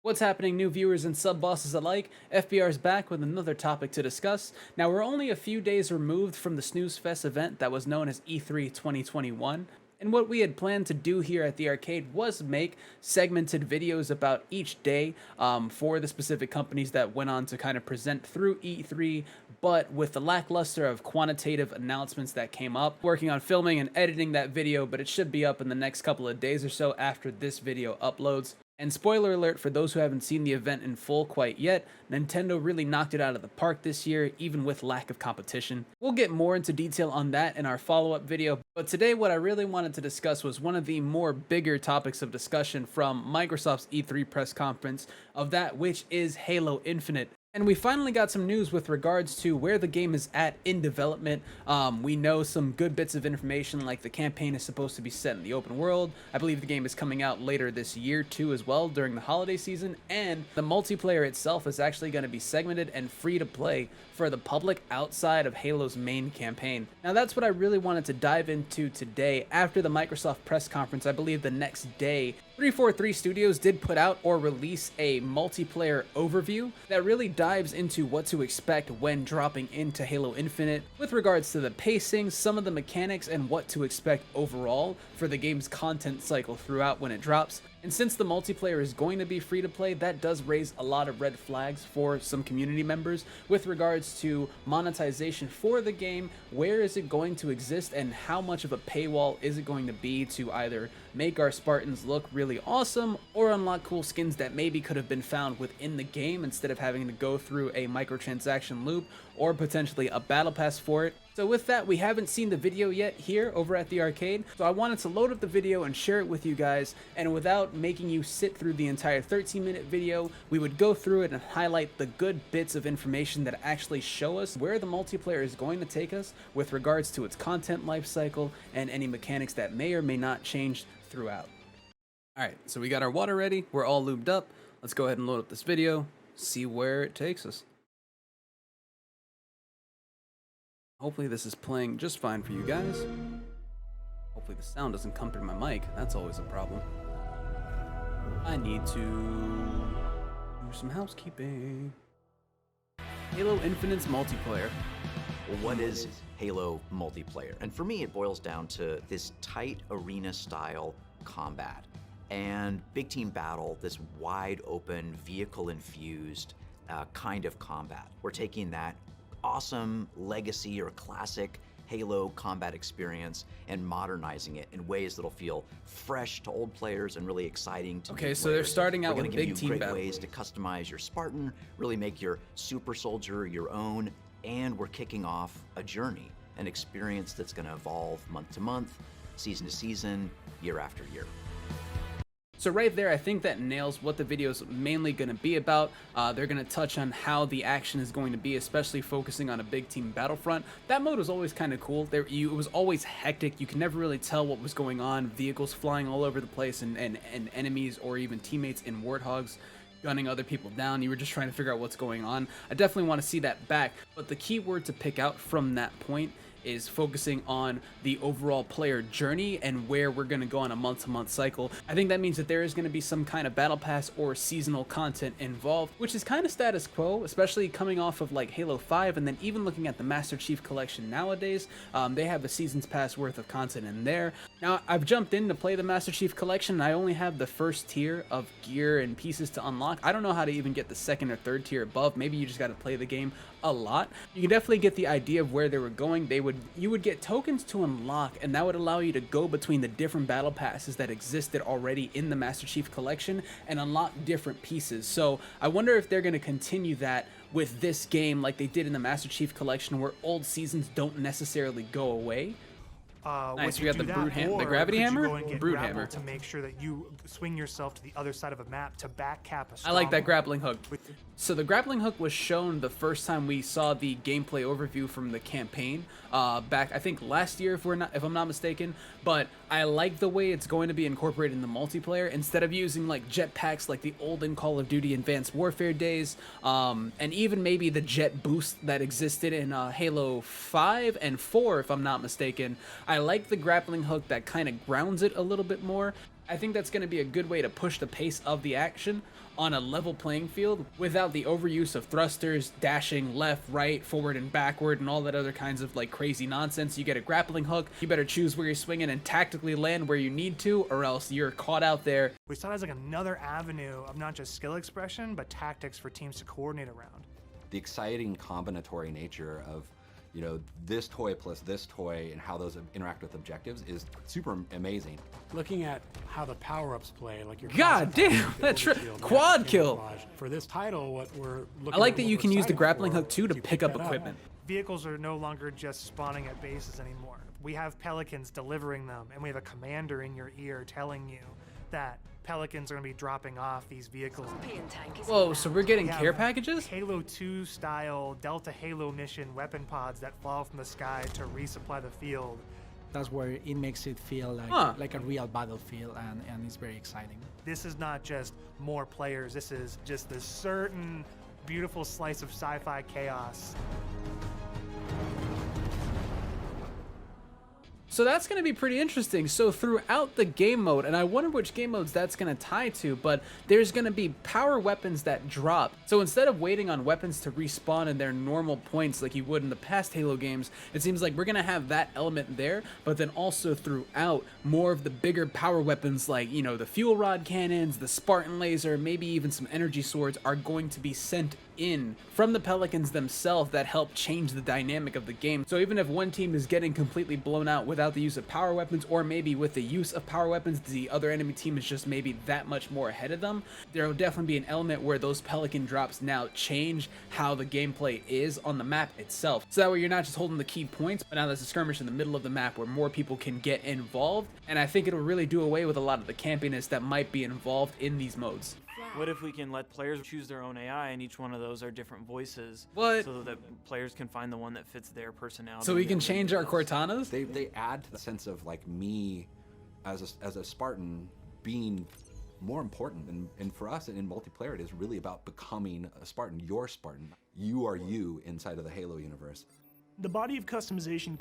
What's happening, new viewers and sub bosses alike? FBR is back with another topic to discuss. Now, we're only a few days removed from the Snooze Fest event that was known as E3 2021. And what we had planned to do here at the arcade was make segmented videos about each day for the specific companies that went on to kind of present through E3, but with the lackluster of quantitative announcements that came up. Working on filming and editing that video, but it should be up in the next couple of days or so after this video uploads. And spoiler alert for those who haven't seen the event in full quite yet, Nintendo really knocked it out of the park this year, even with lack of competition. We'll get more into detail on that in our follow-up video, but today what I really wanted to discuss was one of the more bigger topics of discussion from Microsoft's E3 press conference, of that which is Halo Infinite. And we finally got some news with regards to where the game is at in development. We know some good bits of information, like the campaign is supposed to be set in the open world. I believe the game is coming out later this year too as well, during the holiday season. And the multiplayer itself is actually going to be segmented and free to play for the public outside of Halo's main campaign. Now that's what I really wanted to dive into today. After the Microsoft press conference, I believe the next day, 343 Studios did put out or release a multiplayer overview that really dives into what to expect when dropping into Halo Infinite with regards to the pacing, some of the mechanics, and what to expect overall for the game's content cycle throughout when it drops. And since the multiplayer is going to be free to play, that does raise a lot of red flags for some community members with regards to monetization for the game. Where is it going to exist, and how much of a paywall is it going to be to either make our Spartans look really awesome or unlock cool skins that maybe could have been found within the game instead of having to go through a microtransaction loop or potentially a battle pass for it. So with that, we haven't seen the video yet here over at the arcade, so I wanted to load up the video and share it with you guys, and without making you sit through the entire 13-minute video, we would go through it and highlight the good bits of information that actually show us where the multiplayer is going to take us with regards to its content life cycle and any mechanics that may or may not change throughout. Alright, so we got our water ready, we're all lubed up. Let's go ahead and load up this video, see where it takes us. Hopefully this is playing just fine for you guys. Hopefully the sound doesn't come through my mic. That's always a problem. I need to do some housekeeping. Halo Infinite's multiplayer. Well, what is Halo multiplayer? And for me, it boils down to this tight arena-style combat and big team battle, this wide-open, vehicle-infused kind of combat. We're taking that awesome legacy or classic Halo combat experience and modernizing it in ways that'll feel fresh to old players and really exciting to new players. So they're starting out with big team battle. We're gonna give you great ways to customize your Spartan, really make your super soldier your own, and we're kicking off a journey, an experience that's gonna evolve month to month, season to season, year after year. So right there, I think that nails what the video is mainly going to be about. They're going to touch on how the action is going to be, especially focusing on a big team battlefront. That mode was always kind of cool. It was always hectic. You can never really tell what was going on. Vehicles flying all over the place, and enemies or even teammates in warthogs gunning other people down. You were just trying to figure out what's going on. I definitely want to see that back. But the key word to pick out from that point is focusing on the overall player journey and where we're going to go on a month-to-month cycle. I think that means that there is going to be some kind of battle pass or seasonal content involved, which is kind of status quo, especially coming off of like Halo 5, and then even looking at the Master Chief Collection nowadays. They have a season's pass worth of content in there. Now, I've jumped in to play the Master Chief Collection, and I only have the first tier of gear and pieces to unlock. I don't know how to even get the second or third tier above. Maybe you just got to play the game a lot. You can definitely get the idea of where they were going. You would get tokens to unlock, and that would allow you to go between the different battle passes that existed already in the Master Chief Collection and unlock different pieces. So I wonder if they're going to continue that with this game like they did in the Master Chief Collection, where old seasons don't necessarily go away. Nice, we got the gravity hammer, brute hammer to make sure that you swing yourself to the other side of a map to back cap a I like that grappling hook. So the grappling hook was shown the first time we saw the gameplay overview from the campaign back, I think last year, if I'm not mistaken. But I like the way it's going to be incorporated in the multiplayer instead of using like jetpacks like the olden Call of Duty Advanced Warfare days, and even maybe the jet boost that existed in Halo 5 and 4, if I'm not mistaken. I like the grappling hook that kind of grounds it a little bit more. I think that's going to be a good way to push the pace of the action. on a level playing field without the overuse of thrusters, dashing left, right, forward, and backward, and all that other kinds of like crazy nonsense. You get a grappling hook, you better choose where you're swinging and tactically land where you need to, or else you're caught out there. We saw it as like another avenue of not just skill expression, but tactics for teams to coordinate around. The exciting combinatory nature of, you know, this toy plus this toy and how those interact with objectives is super amazing. Looking at how the power-ups play, like your God damn, that quad kill. For this title, what we're looking I like at, that what you we're can use the excited grappling for hook too to is pick up that equipment. Vehicles are no longer just spawning at bases anymore. We have Pelicans delivering them, and we have a commander in your ear telling you that Pelicans are going to be dropping off these vehicles. Whoa, so we're getting We care have packages? Halo 2 style Delta Halo mission weapon pods that fall from the sky to resupply the field. That's where it makes it feel like a real battlefield, and it's very exciting. This is not just more players, this is just this certain beautiful slice of sci-fi chaos. So that's going to be pretty interesting. So throughout the game mode, and I wonder which game modes that's going to tie to, but there's going to be power weapons that drop. So instead of waiting on weapons to respawn in their normal points like you would in the past Halo games, it seems like we're going to have that element there, but then also throughout more of the bigger power weapons like, you know, the fuel rod cannons, the Spartan laser, maybe even some energy swords are going to be sent in from the Pelicans themselves that help change the dynamic of the game. So even if one team is getting completely blown out without the use of power weapons, or maybe with the use of power weapons, the other enemy team is just maybe that much more ahead of them, there will definitely be an element where those Pelican drops now change how the gameplay is on the map itself. So that way you're not just holding the key points, but now there's a skirmish in the middle of the map where more people can get involved. And I think it'll really do away with a lot of the campiness that might be involved in these modes. What if we can let players choose their own AI, and each one of those are different voices? What? So that players can find the one that fits their personality. So we and can their change our weakness. Cortanas? They add to the sense of like me as a Spartan being more important, and for us in multiplayer it is really about becoming a Spartan. Your Spartan. You are you inside of the Halo universe. The body of customization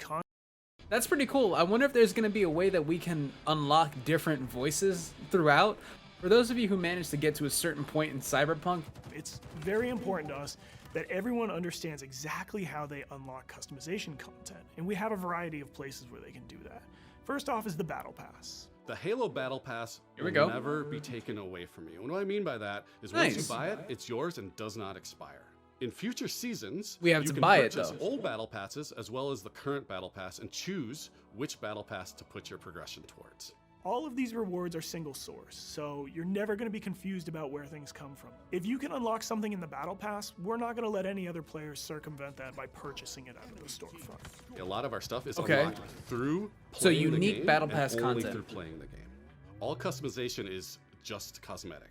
That's pretty cool. I wonder if there's going to be a way that we can unlock different voices throughout. For those of you who managed to get to a certain point in Cyberpunk, it's very important to us that everyone understands exactly how they unlock customization content, and we have a variety of places where they can do that. First off is the Battle Pass. The Halo Battle Pass Here we will go. never be taken away from you. And what I mean by that is Nice. once you buy it, it's yours and does not expire. In future seasons, We have you to can buy it, purchase though. old battle passes as well as the current battle pass and choose which battle pass to put your progression towards. All of these rewards are single source, so you're never going to be confused about where things come from. If you can unlock something in the Battle Pass, we're not going to let any other players circumvent that by purchasing it out of the storefront. A lot of our stuff is Okay. unlocked through So playing the unique game battle and pass only content. through playing the game. All customization is just cosmetic.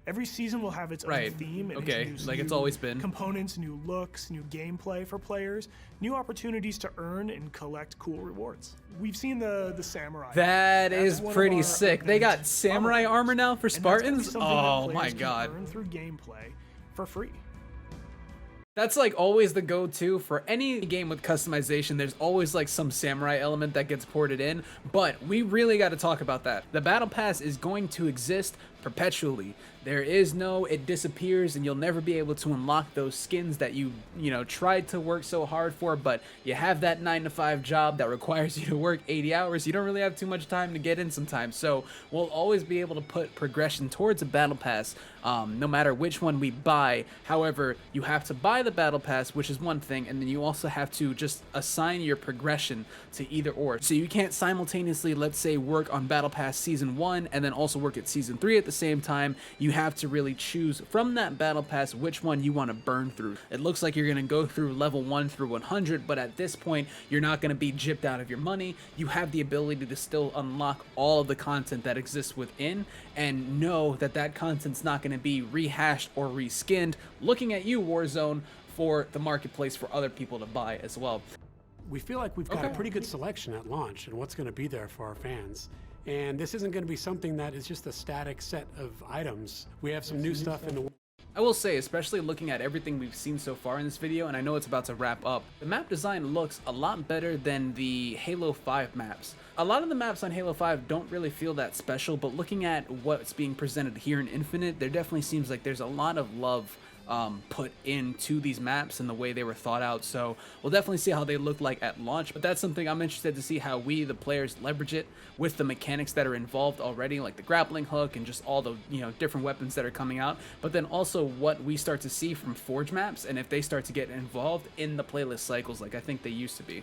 Every season will have its own Right. theme and Okay, introduce like it's new always been. components, new looks, new gameplay for players, new opportunities to earn and collect cool rewards. We've seen the samurai. that That's is one of pretty our sick. They got event samurai armor now for and that's gonna be Spartans? something that Oh players my can god. earn through gameplay for free. That's like always the go-to for any game with customization. There's always like some samurai element that gets ported in, but we really got to talk about that. The battle pass is going to exist perpetually. There is no, it disappears and you'll never be able to unlock those skins that you tried to work so hard for, but you have that 9-to-5 job that requires you to work 80 hours. You don't really have too much time to get in sometimes. So we'll always be able to put progression towards a battle pass, no matter which one we buy. However, you have to buy the battle pass, which is one thing, and then you also have to just assign your progression to either or. So you can't simultaneously, let's say, work on battle pass season 1 and then also work at season 3 at the same time. You have to really choose from that battle pass which one you want to burn through. It looks like you're going to go through level 1 through 100, but at this point you're not going to be gypped out of your money. You have the ability to still unlock all of the content that exists within and know that that content's not going to be rehashed or reskinned. Looking at you, Warzone, for the marketplace for other people to buy as well. We feel like we've got a pretty good selection at launch and what's going to be there for our fans. And this isn't going to be something that is just a static set of items. We have some new stuff in the I will say, especially looking at everything we've seen so far in this video, and I know it's about to wrap up, the map design looks a lot better than the Halo 5 maps. A lot of the maps on Halo 5 don't really feel that special, but looking at what's being presented here in Infinite, there definitely seems like there's a lot of love put into these maps and the way they were thought out. So we'll definitely see how they look like at launch, but that's something I'm interested to see how we, the players, leverage it with the mechanics that are involved already, like the grappling hook and just all the, you know, different weapons that are coming out, but then also what we start to see from Forge maps and if they start to get involved in the playlist cycles like I think they used to be.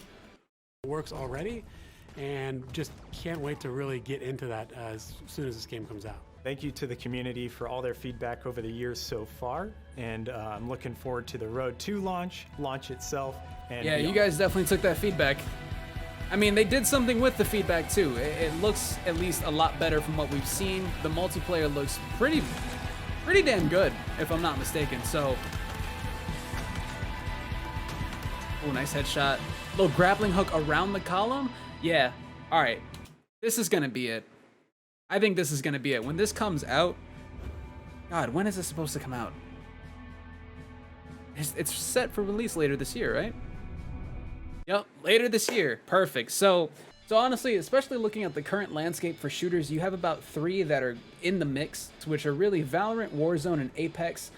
It works already, and just can't wait to really get into that as soon as this game comes out. Thank you to the community for all their feedback over the years so far, and I'm looking forward to the road to launch itself, and yeah, beyond. you guys definitely took that feedback. I mean, they did something with the feedback too. It looks at least a lot better from what we've seen. The multiplayer looks pretty damn good, if I'm not mistaken. So, oh, nice headshot. Little grappling hook around the column. Yeah, all right. This is gonna be it. I think this is gonna be it. When this comes out, God, when is this supposed to come out? It's set for release later this year, right? Yep, later this year. Perfect. So honestly, especially looking at the current landscape for shooters, you have about 3 that are in the mix, which are really Valorant, Warzone, and Apex.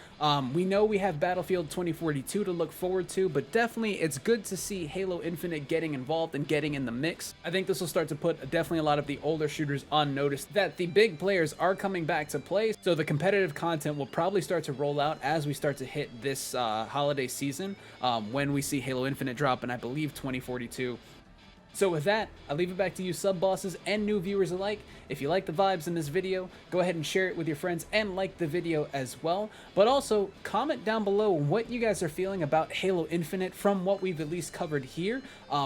We know we have Battlefield 2042 to look forward to, but definitely it's good to see Halo Infinite getting involved and getting in the mix. I think this will start to put definitely a lot of the older shooters on notice that the big players are coming back to play, so the competitive content will probably start to roll out as we start to hit this holiday season when we see Halo Infinite drop, and I believe 2042. So with that, I'll leave it back to you sub bosses and new viewers alike. If you like the vibes in this video, go ahead and share it with your friends and like the video as well. But also, comment down below what you guys are feeling about Halo Infinite from what we've at least covered here.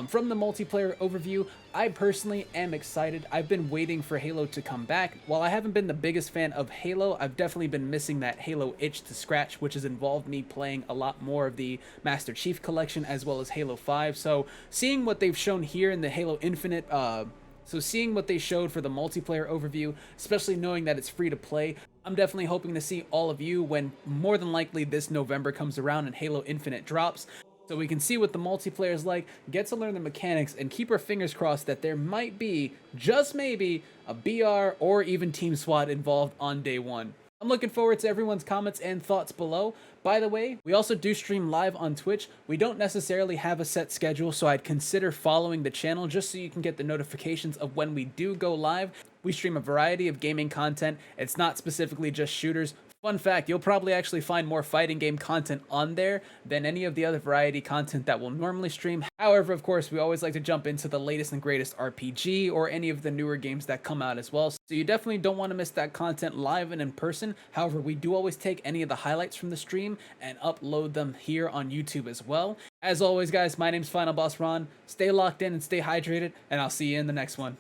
From the multiplayer overview, I personally am excited. I've been waiting for Halo to come back. While I haven't been the biggest fan of Halo, I've definitely been missing that Halo itch to scratch, which has involved me playing a lot more of the Master Chief Collection as well as Halo 5. So seeing what they've shown here in the Halo Infinite, seeing what they showed for the multiplayer overview, especially knowing that it's free to play, I'm definitely hoping to see all of you when more than likely this November comes around and Halo Infinite drops, so we can see what the multiplayer is like, get to learn the mechanics, and keep our fingers crossed that there might be, just maybe, a BR or even Team SWAT involved on day one. I'm looking forward to everyone's comments and thoughts below. By the way, we also do stream live on Twitch. We don't necessarily have a set schedule, so I'd consider following the channel just so you can get the notifications of when we do go live. We stream a variety of gaming content. It's not specifically just shooters. Fun fact, you'll probably actually find more fighting game content on there than any of the other variety content that we'll normally stream. However, of course, we always like to jump into the latest and greatest RPG or any of the newer games that come out as well. So you definitely don't want to miss that content live and in person. However, we do always take any of the highlights from the stream and upload them here on YouTube as well. As always, guys, my name's Final Boss Ron. Stay locked in and stay hydrated, and I'll see you in the next one.